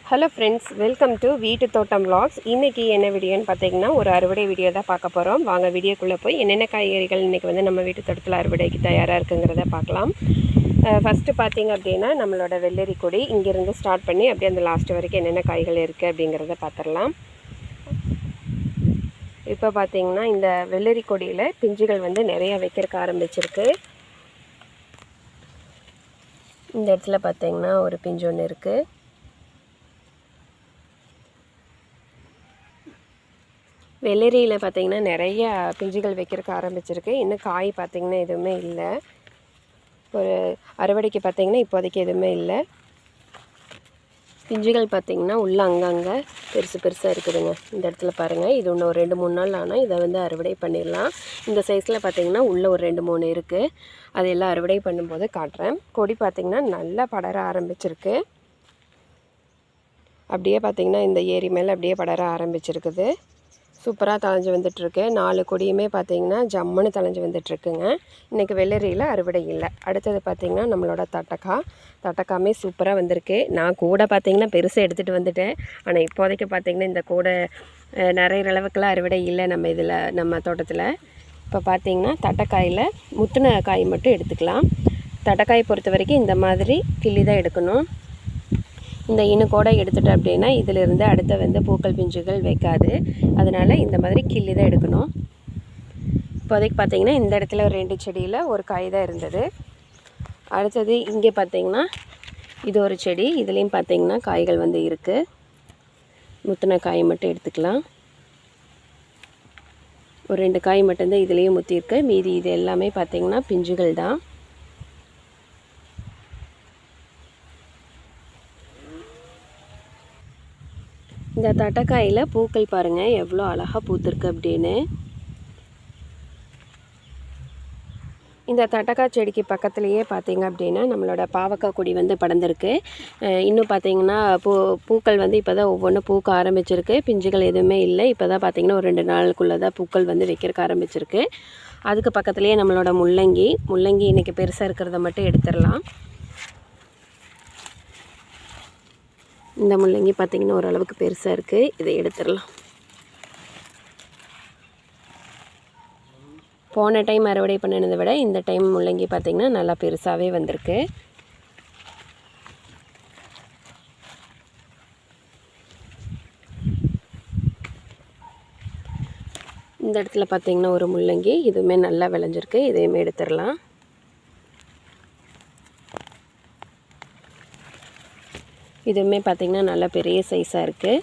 Hello friends, welcome to வீட்டு தோட்டம் vlogs. இன்றைக்கி என்ன வீடியோன்னு பார்த்தீங்கன்னா ஒரு அறுவடை வீடியோ தான் பார்க்க போகிறோம். வாங்க வீடியோக்குள்ளே போய் என்னென்ன காய்கறிகள் இன்றைக்கி வந்து நம்ம வீட்டு தோட்டத்தில் அறுவடைக்கு தயாராக இருக்குங்கிறத பார்க்கலாம். ஃபஸ்ட்டு பார்த்திங்க அப்படின்னா நம்மளோட வெள்ளரி கொடி இங்கேருந்து ஸ்டார்ட் பண்ணி அப்படியே அந்த லாஸ்ட் வரைக்கும் என்னென்ன காய்கள் இருக்குது அப்படிங்கிறத பார்த்துடலாம். இப்போ பார்த்திங்கன்னா இந்த வெள்ளரி கொடியில் பிஞ்சுகள் வந்து நிறைய வைக்கிறதுக்கு ஆரம்பிச்சிருக்கு. இந்த இடத்துல பார்த்திங்கன்னா ஒரு பிஞ்சு ஒன்று இருக்குது. வெள்ளரியில் பார்த்திங்கன்னா நிறைய பிஞ்சுகள் வைக்கிறதுக்கு ஆரம்பிச்சிருக்கு. இன்னும் காய் பார்த்திங்கன்னா எதுவுமே இல்லை. ஒரு அறுவடைக்கு பார்த்திங்கன்னா இப்போதைக்கு எதுவுமே இல்லை. பிஞ்சுகள் பார்த்திங்கன்னா உள்ளே அங்கங்கே பெருசாக இருக்குதுங்க. இந்த இடத்துல பாருங்கள், இது இன்னும் ஒரு 2-3 நாள் ஆனால் இதை வந்து அறுவடை பண்ணிடலாம். இந்த சைஸில் பார்த்திங்கன்னா உள்ளே ஒரு 2-3 இருக்குது. அதெல்லாம் அறுவடை பண்ணும்போது காட்டுறேன். கொடி பார்த்திங்கன்னா நல்லா படர ஆரம்பிச்சிருக்கு. அப்படியே பார்த்திங்கன்னா இந்த ஏரி மேலே அப்படியே படர ஆரம்பிச்சிருக்குது. சூப்பராக தழைஞ்சி வந்துட்டுருக்கு. 4 கொடியுமே பார்த்திங்கன்னா ஜம்முன்னு தழைஞ்சி வந்துட்டுருக்குங்க. இன்றைக்கி வெள்ளரியில் அறுவடை இல்லை. அடுத்தது பார்த்திங்கன்னா நம்மளோட தட்டக்காமே சூப்பராக வந்திருக்கு. நான் கூட பார்த்திங்கன்னா பெருசாக எடுத்துகிட்டு வந்துட்டேன். ஆனால் இப்போதைக்கு பார்த்திங்கன்னா இந்த கூட நிறைய அளவுக்குலாம் அறுவடை இல்லை நம்ம தோட்டத்தில். இப்போ பார்த்திங்கன்னா தட்டைக்காயில் முத்தின காய் மட்டும் எடுத்துக்கலாம். தட்டைக்காய் பொறுத்த வரைக்கும் இந்த மாதிரி கிள்ளி தான் எடுக்கணும். இந்த இனுக்கூட எடுத்துட்டோம் அப்படின்னா இதிலிருந்து அடுத்த வந்து பூக்கள் பிஞ்சுகள் வைக்காது. அதனால் இந்த மாதிரி கிள்ளி தான் எடுக்கணும். இப்போதைக்கு பார்த்திங்கன்னா இந்த இடத்துல ஒரு 2 செடியில் ஒரு காய் தான் இருந்தது. அடுத்தது இங்கே பார்த்திங்கன்னா இது ஒரு செடி. இதுலேயும் பார்த்திங்கன்னா காய்கள் வந்து இருக்குது. முத்தின காய் மட்டும் எடுத்துக்கலாம். ஒரு 2 காய் மட்டும்தான் இதுலேயும் முத்திருக்கு. மீதி இது எல்லாமே பார்த்திங்கன்னா பிஞ்சுகள் தான். இந்த தட்டைக்காயில் பூக்கள் பாருங்கள் எவ்வளோ அழகாக பூத்துருக்கு அப்படின்னு. இந்த தட்டைக்காய் செடிக்கு பக்கத்துலேயே பார்த்திங்க அப்படின்னா நம்மளோட பாவக்காய் கொடி வந்து படர்ந்துருக்கு. இன்னும் பார்த்திங்கன்னா பூக்கள் வந்து இப்போ தான் ஒவ்வொன்றும் பூக்க ஆரம்பிச்சிருக்கு. பிஞ்சுகள் எதுவுமே இல்லை. இப்போ தான் பார்த்திங்கன்னா ஒரு 2 நாளுக்குள்ளே தான் பூக்கள் வந்து வைக்கிறதுக்கு ஆரம்பிச்சிருக்கு. அதுக்கு பக்கத்துலேயே நம்மளோட முள்ளங்கி இன்றைக்கி பெருசாக இருக்கிறத மட்டும் எடுத்துடலாம். இந்த முள்ளங்கி பார்த்திங்கன்னா ஓரளவுக்கு பெருசாக இருக்குது. இதை எடுத்துடலாம். போன டைம் அறுவடை பண்ணினதை விட இந்த டைம் முள்ளங்கி பார்த்திங்கன்னா நல்லா பெருசாகவே வந்திருக்கு. இந்த இடத்துல பார்த்திங்கன்னா ஒரு முள்ளங்கி இதுவுமே நல்லா விளைஞ்சிருக்கு. இதையுமே எடுத்துடலாம். இதுவுமே பார்த்திங்கன்னா நல்லா பெரிய சைஸாக இருக்குது.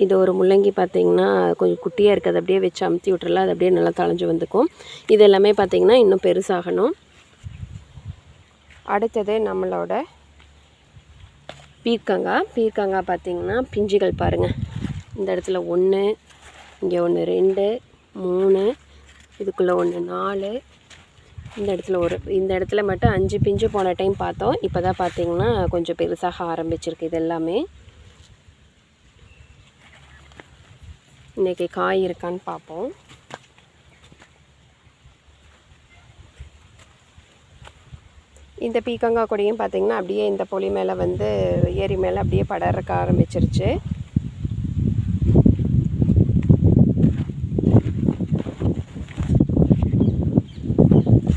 இது ஒரு முள்ளங்கி பார்த்திங்கன்னா கொஞ்சம் குட்டியாக இருக்குது. அது அப்படியே வச்சு அமுத்தி விட்டுறலாம். அது அப்படியே நல்லா தழைஞ்சி வந்துக்கும். இது எல்லாமே பார்த்திங்கன்னா இன்னும் பெருசாகணும். அடுத்தது நம்மளோட பீர்க்கங்காய் பார்த்திங்கன்னா பிஞ்சுகள் பாருங்கள். இந்த இடத்துல 1, இங்கே 1, 2, 3, இதுக்குள்ளே 1, 4, இந்த இடத்துல மட்டும் 5 பிஞ்சு போன டைம் பார்த்தோம். இப்போ தான் பார்த்திங்கன்னா கொஞ்சம் பெருசாக ஆரம்பிச்சிருக்கு. இது எல்லாமே இன்றைக்கி காய் இருக்கான்னு பார்ப்போம். இந்த பீக்கங்காய் கொடியும் பார்த்திங்கன்னா அப்படியே இந்த பொலி மேலே வந்து ஏரி மேலே அப்படியே படர்றக்க ஆரம்பிச்சிருச்சு.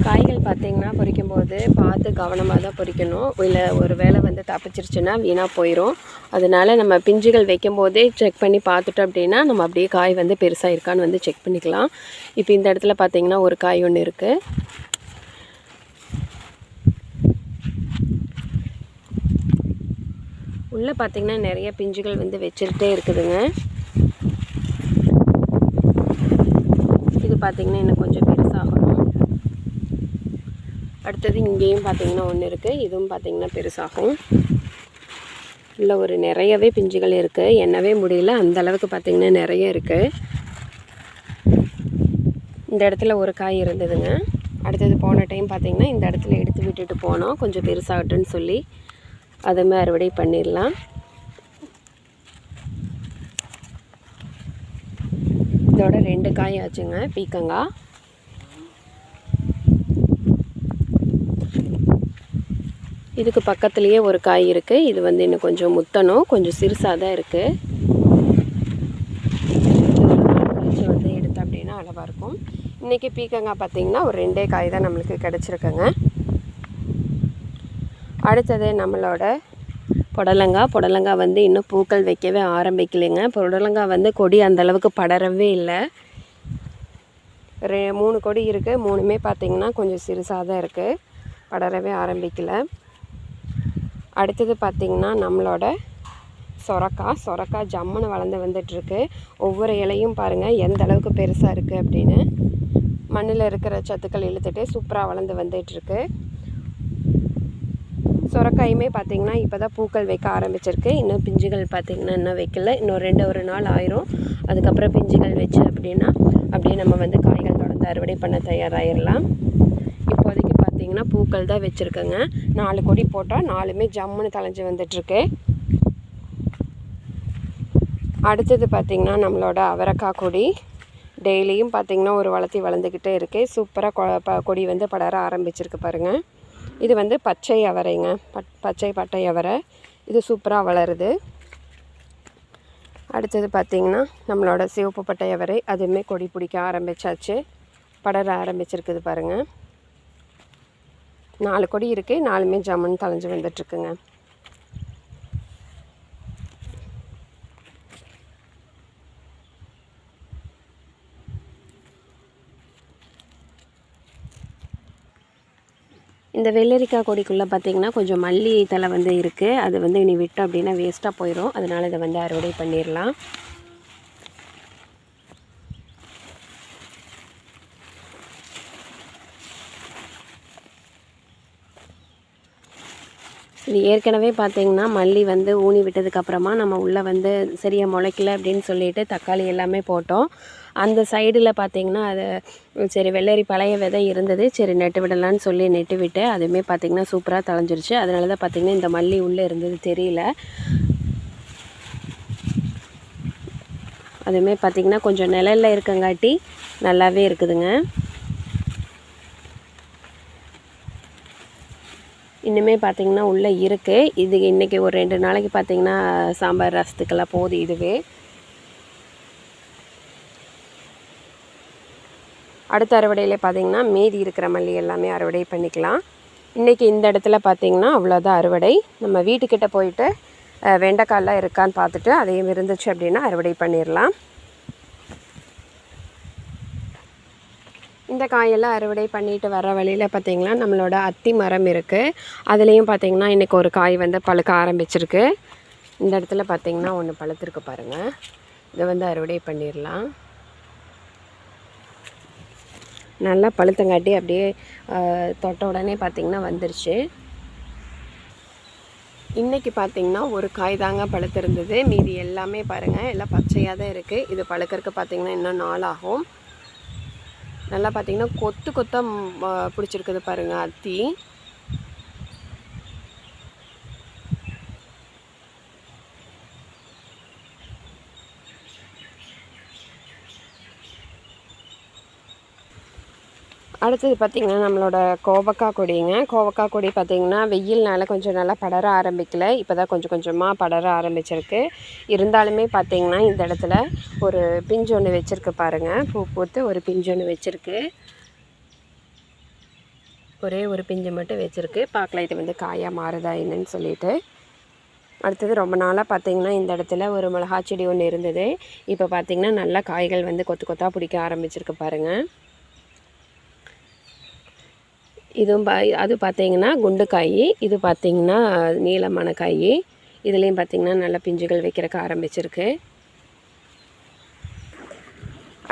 காய்கள் பார்த்திங்கன்னா பொரிக்கும்போது பார்த்து கவனமாக தான் பொரிக்கணும். இல்லை ஒரு வேளை வந்து தப்பிச்சிருச்சுன்னா வீணாக போயிடும். அதனால் நம்ம பிஞ்சுகள் வைக்கும்போதே செக் பண்ணி பார்த்துட்டோம் அப்படின்னா நம்ம அப்படியே காய் வந்து பெருசாக இருக்கான்னு வந்து செக் பண்ணிக்கலாம். இப்போ இந்த இடத்துல பார்த்திங்கன்னா ஒரு காய் ஒன்று இருக்குது. உள்ளே பார்த்திங்கன்னா நிறைய பிஞ்சுகள் வந்து வச்சுக்கிட்டே இருக்குதுங்க. இது பார்த்திங்கன்னா இன்னும் கொஞ்சம் பெருசாகணும். அடுத்தது இங்கேயும் பார்த்திங்கன்னா ஒன்று இருக்குது. இதுவும் பார்த்திங்கன்னா பெருசாகும். இல்லை ஒரு நிறையவே பிஞ்சுகள் இருக்குது. எண்ணவே முடியல, அந்தளவுக்கு பார்த்திங்கன்னா நிறைய இருக்குது. இந்த இடத்துல ஒரு காய் இருந்ததுங்க. அடுத்தது போன டைம் பார்த்திங்கன்னா இந்த இடத்துல எடுத்து விட்டுட்டு போனோம் கொஞ்சம் பெருசாகட்டுன்னு சொல்லி. அதுவுமே அறுவடை பண்ணிடலாம். இதோட 2 காய் ஆச்சுங்க பீக்கங்காய். இதுக்கு பக்கத்துலேயே ஒரு காய் இருக்குது. இது வந்து இன்னும் கொஞ்சம் முத்தணும், கொஞ்சம் சிறுசாக தான் இருக்குது. கழிச்சு வந்து எடுத்து அப்படின்னா அளவாக இருக்கும். இன்றைக்கி பீக்கங்காய் பார்த்திங்கன்னா ஒரு 2 காய் தான் நம்மளுக்கு கிடச்சிருக்குங்க. அடுத்தது நம்மளோட புடலங்காய் வந்து இன்னும் பூக்கள் வைக்கவே ஆரம்பிக்கலைங்க. புடலங்காய் வந்து கொடி அந்தளவுக்கு படரவே இல்லை. 3 கொடி இருக்குது. 3மே பார்த்திங்கன்னா கொஞ்சம் சிறுசாக தான் இருக்குது, படரவே ஆரம்பிக்கலை. அடுத்தது பார்த்திங்கன்னா நம்மளோட சொரக்காய் ஜம்முன்னு வளர்ந்து வந்துட்டுருக்கு. ஒவ்வொரு இலையும் பாருங்கள் எந்த அளவுக்கு பெருசாக இருக்குது அப்படின்னு. மண்ணில் இருக்கிற சத்துக்கள் இழுத்துட்டு சூப்பராக வளர்ந்து வந்துட்டுருக்கு. சொரக்காயுமே பார்த்திங்கன்னா இப்போ தான் பூக்கள் வைக்க ஆரம்பிச்சிருக்கு. இன்னும் பிஞ்சுகள் பார்த்திங்கன்னா இன்னும் வைக்கல. இன்னும் ஒரு நாள் ஆயிரும். அதுக்கப்புறம் பிஞ்சுகள் வச்சு அப்படின்னா அப்படியே நம்ம வந்து காய்கள் தொடர்ந்து அறுவடை பண்ண தயாராகிடலாம். இப்போதைக்கு பார்த்திங்கன்னா பூக்கள் தான் வச்சுருக்கேங்க. 4 கொடி போட்டால் 4மே ஜம்முன்னு தளைஞ்சு வந்துட்டுருக்கு. அடுத்தது பார்த்திங்கன்னா நம்மளோட அவரைக்காய் கொடி டெய்லியும் பார்த்திங்கன்னா ஒரு வளர்ந்துக்கிட்டே இருக்குது. சூப்பராக கொடி வந்து படர ஆரம்பிச்சிருக்கு பாருங்கள். இது வந்து பச்சை அவரைங்க, பச்சை பட்டை அவரை. இது சூப்பராக வளருது. அடுத்தது பார்த்திங்கன்னா நம்மளோட சிவப்பு பட்டை அவரை, அதுவுமே கொடி பிடிக்க ஆரம்பித்தாச்சு, படர ஆரம்பிச்சிருக்குது பாருங்கள். 4 கொடி இருக்குது. 4மே ஜம்முன்னு தளைஞ்சு வந்துட்டுருக்குங்க. இந்த வெள்ளரிக்காய் கொடிக்குள்ளே பார்த்திங்கன்னா கொஞ்சம் மல்லி தலை வந்து இருக்குது. அது வந்து இனி விட்டோம் அப்படின்னா வேஸ்ட்டாக போயிடும். அதனால் இதை வந்து அறுவடை பண்ணிடலாம். இது ஏற்கனவே பார்த்திங்கன்னா மல்லி வந்து ஊனி விட்டதுக்கப்புறமா நம்ம உள்ளே வந்து சரியாக முளைக்கல அப்படின்னு சொல்லிட்டு தக்காளி எல்லாமே போட்டோம். அந்த சைடில் பார்த்திங்கன்னா அது சரி வெள்ளரி பழைய விதை இருந்தது, சரி நெட்டு விடலான்னு சொல்லி நெட்டு விட்டு அதுவுமே பார்த்திங்கன்னா சூப்பராக தளைஞ்சிருச்சு. அதனால தான் பார்த்திங்கன்னா இந்த மல்லி உள்ளே இருந்தது தெரியல. அதுவுமே பார்த்திங்கன்னா கொஞ்சம் நிழலில் இருக்கங்காட்டி நல்லாவே இருக்குதுங்க. இன்னுமே பார்த்திங்கன்னா உள்ளே இருக்குது. இது இன்றைக்கி ஒரு 2 நாளைக்கு பார்த்திங்கன்னா சாம்பார் ரசத்துக்கெல்லாம் போகுது. இதுவே அடுத்த அறுவடையில் பார்த்திங்கன்னா மீதி இருக்கிற மல்லி எல்லாமே அறுவடை பண்ணிக்கலாம். இன்றைக்கி இந்த இடத்துல பார்த்திங்கன்னா அவ்வளோதான் அறுவடை. நம்ம வீட்டுக்கிட்ட போயிட்டு வெண்டைக்காயெலாம் இருக்கான்னு பார்த்துட்டு அதையும் இருந்துச்சு அப்படின்னா அறுவடை பண்ணிடலாம். இந்த காயெல்லாம் அறுவடை பண்ணிட்டு வர வழியில் பார்த்திங்கன்னா நம்மளோட அத்தி மரம் இருக்குது. அதுலேயும் பார்த்திங்கன்னா இன்றைக்கி ஒரு காய் வந்து பழுக்க ஆரம்பிச்சிருக்கு. இந்த இடத்துல பார்த்திங்கன்னா ஒன்று பழுத்திருக்கு பாருங்கள். இதை வந்து அறுவடை பண்ணிடலாம். நல்லா பழுத்தங்காட்டி அப்படியே தொட்ட உடனே பார்த்திங்கன்னா வந்துருச்சு. இன்றைக்கி பார்த்திங்கன்னா ஒரு காய் தாங்க பழுத்திருந்தது. மீதி எல்லாமே பாருங்கள் எல்லாம் பச்சையாக தான் இருக்குது. இது பழுக்கிறதுக்கு பார்த்திங்கன்னா இன்னும் 4 ஆகும். நல்லா பார்த்திங்கன்னா கொத்தாக பிடிச்சிருக்குது பாருங்கள் அத்தி. அடுத்தது பார்த்திங்கன்னா நம்மளோட கோவக்காய் கொடிங்க. கோவக்காய் கொடி பார்த்திங்கன்னா வெயில்னால கொஞ்சம் நல்லா படர ஆரம்பிக்கலை. இப்போ தான் கொஞ்சம் கொஞ்சமாக படர ஆரம்பிச்சிருக்கு. இருந்தாலுமே பார்த்திங்கன்னா இந்த இடத்துல ஒரு பிஞ்சு ஒன்று வச்சுருக்கு பாருங்கள். பூ பூத்து ஒரு பிஞ்சு ஒன்று வச்சுருக்கு. ஒரே ஒரு பிஞ்சு மட்டும் வச்சுருக்கு. பார்க்கலாம் இது வந்து காயாக மாறுதா என்னன்னு சொல்லிட்டு. அடுத்தது ரொம்ப நாளாக பார்த்திங்கன்னா இந்த இடத்துல ஒரு மிளகா செடி ஒன்று இருந்தது. இப்போ பார்த்திங்கன்னா நல்லா காய்கள் வந்து கொத்தாக பிடிக்க ஆரம்பிச்சிருக்கு பாருங்கள். இதுவும் அது பார்த்திங்கன்னா குண்டு காய், இது பார்த்திங்கன்னா நீளமான காய். இதுலேயும் பார்த்திங்கன்னா நல்லா பிஞ்சுகள் வைக்கிறக்கு ஆரம்பிச்சிருக்கு.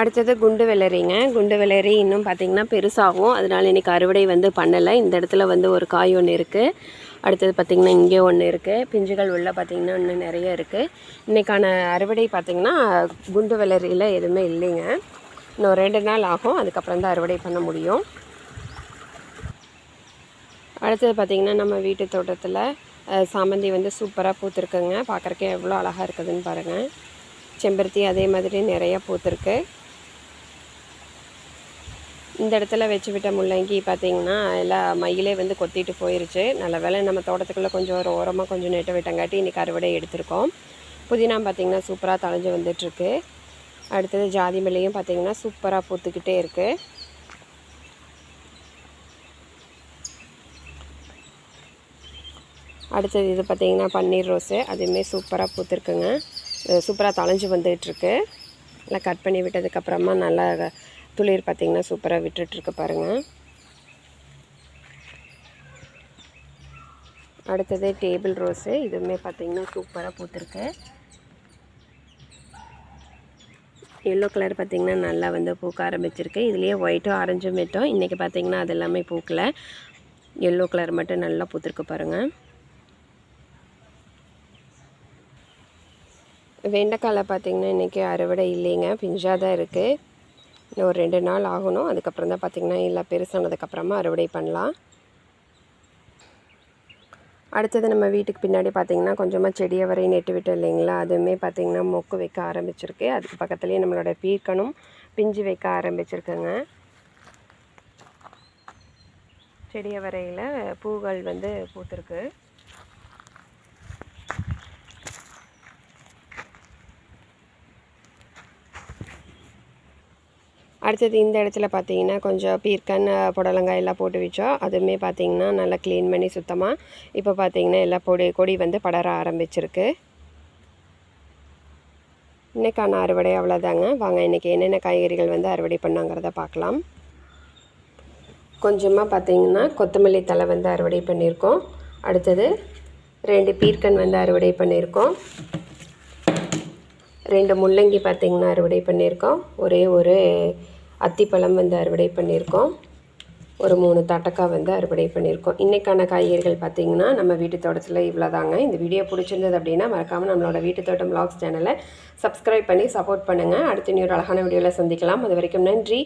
அடுத்தது குண்டு வெள்ளரிங்க. குண்டு வெள்ளரி இன்னும் பார்த்திங்கன்னா பெருசாகும். அதனால் இன்றைக்கி அறுவடை வந்து பண்ணலை. இந்த இடத்துல வந்து ஒரு காய் ஒன்று இருக்குது. அடுத்தது பார்த்திங்கன்னா இங்கே ஒன்று இருக்குது. பிஞ்சுகள் உள்ள பார்த்திங்கன்னா இன்னும் நிறைய இருக்குது. இன்றைக்கான அறுவடை பார்த்திங்கன்னா குண்டு வெள்ளரியில் எதுவுமே இல்லைங்க. இன்னும் 2 நாள் ஆகும். அதுக்கப்புறம் தான் அறுவடை பண்ண முடியும். அடுத்தது பார்த்திங்கன்னா நம்ம வீட்டு தோட்டத்தில் சாமந்தி வந்து சூப்பராக பூத்துருக்குங்க. பார்க்குறக்கே எவ்வளோ அழகாக இருக்குதுன்னு பாருங்கள். செம்பருத்தி அதே மாதிரி நிறையா பூத்துருக்கு. இந்த இடத்துல வச்சு விட்ட முள்ளங்கி பார்த்திங்கன்னா எல்லாம் மயிலே வந்து கொத்திட்டு போயிடுச்சு. நல்ல வேளை நம்ம தோட்டத்துக்குள்ளே கொஞ்சம் ஒரு ஓரமாக கொஞ்சம் நெட்டு விட்டங்காட்டி இன்றைக்கி அறுவடை எடுத்திருக்கோம். புதினா பார்த்திங்கன்னா சூப்பராக தழைஞ்சு வந்துட்டுருக்கு. அடுத்தது ஜாதி மல்லியும் பார்த்திங்கன்னா சூப்பராக பூத்துக்கிட்டே இருக்குது. அடுத்தது இது பார்த்திங்கன்னா பன்னீர் ரோஸு, அதுவுமே சூப்பராக பூத்துருக்குங்க. சூப்பராக தழைஞ்சு வந்துகிட்ருக்கு. நல்லா கட் பண்ணி விட்டதுக்கப்புறமா நல்லா துளிர் பார்த்திங்கன்னா சூப்பராக விட்டுட்டுருக்கு பாருங்கள். அடுத்தது டேபிள் ரோஸு, இதுவுமே பார்த்திங்கன்னா சூப்பராக பூத்துருக்கு. எல்லோ கலர் பார்த்திங்கன்னா நல்லா வந்து பூக்க ஆரம்பிச்சிருக்கு. இதுலேயே ஒயிட்டும் ஆரஞ்சும் விட்டோம். இன்றைக்கி பார்த்திங்கன்னா அது எல்லாமே பூக்கலை. எல்லோ கலர் மட்டும் நல்லா பூத்துருக்கு பாருங்கள். வெண்டைக்காயில் பார்த்திங்கன்னா இன்றைக்கி அறுவடை இல்லைங்க, பிஞ்சாக தான் இருக்குது. இன்னும் ஒரு 2 நாள் ஆகணும். அதுக்கப்புறம் தான் பார்த்திங்கன்னா எல்லாம் பெருசானதுக்கப்புறமா அறுவடை பண்ணலாம். அடுத்தது நம்ம வீட்டுக்கு பின்னாடி பார்த்திங்கன்னா கொஞ்சமாக செடியை வரை நெட்டு விட்டோம் இல்லைங்களா, அதுவுமே பார்த்திங்கன்னா மொக்கு வைக்க ஆரம்பிச்சிருக்கு. அதுக்கு பக்கத்துலேயே நம்மளோட பீர்க்கனும் பிஞ்சு வைக்க ஆரம்பிச்சிருக்குங்க. செடியை வரையில் பூக்கள் வந்து பூத்துருக்கு. அடுத்தது இந்த இடத்துல பார்த்திங்கன்னா கொஞ்சம் பீர்க்கன் புடலங்காய் எல்லாம் போட்டு வச்சோம். அதுவுமே பார்த்திங்கன்னா நல்லா க்ளீன் பண்ணி சுத்தமாக இப்போ பார்த்திங்கன்னா எல்லா கொடி வந்து படர ஆரம்பிச்சிருக்கு. இன்றைக்கான அறுவடை அவ்வளோதாங்க. வாங்க இன்றைக்கி என்னென்ன காய்கறிகள் வந்து அறுவடை பண்ணாங்கிறத பார்க்கலாம். கொஞ்சமாக பார்த்திங்கன்னா கொத்தமல்லி தழை வந்து அறுவடை பண்ணியிருக்கோம். அடுத்தது 2 பீர்க்கன் வந்து அறுவடை பண்ணியிருக்கோம். 2 முள்ளங்கி பார்த்திங்கன்னா அறுவடை பண்ணியிருக்கோம். ஒரே ஒரு அத்திப்பழம் வந்து அறுவடை பண்ணியிருக்கோம். ஒரு 3 தட்டக்காய் வந்து அறுவடை பண்ணியிருக்கோம். இன்றைக்கான காய்கறிகள் பார்த்திங்கன்னா நம்ம வீட்டு தோட்டத்தில் இவ்வளோதாங்க. இந்த வீடியோ பிடிச்சிருந்தது அப்படின்னா மறக்காமல் நம்மளோட வீட்டு தோட்டம் vlogs சேனலை சப்ஸ்கிரைப் பண்ணி சப்போர்ட் பண்ணுங்கள். அடுத்து இன்னொரு அழகான வீடியோவில் சந்திக்கலாம். அது வரைக்கும் நன்றி.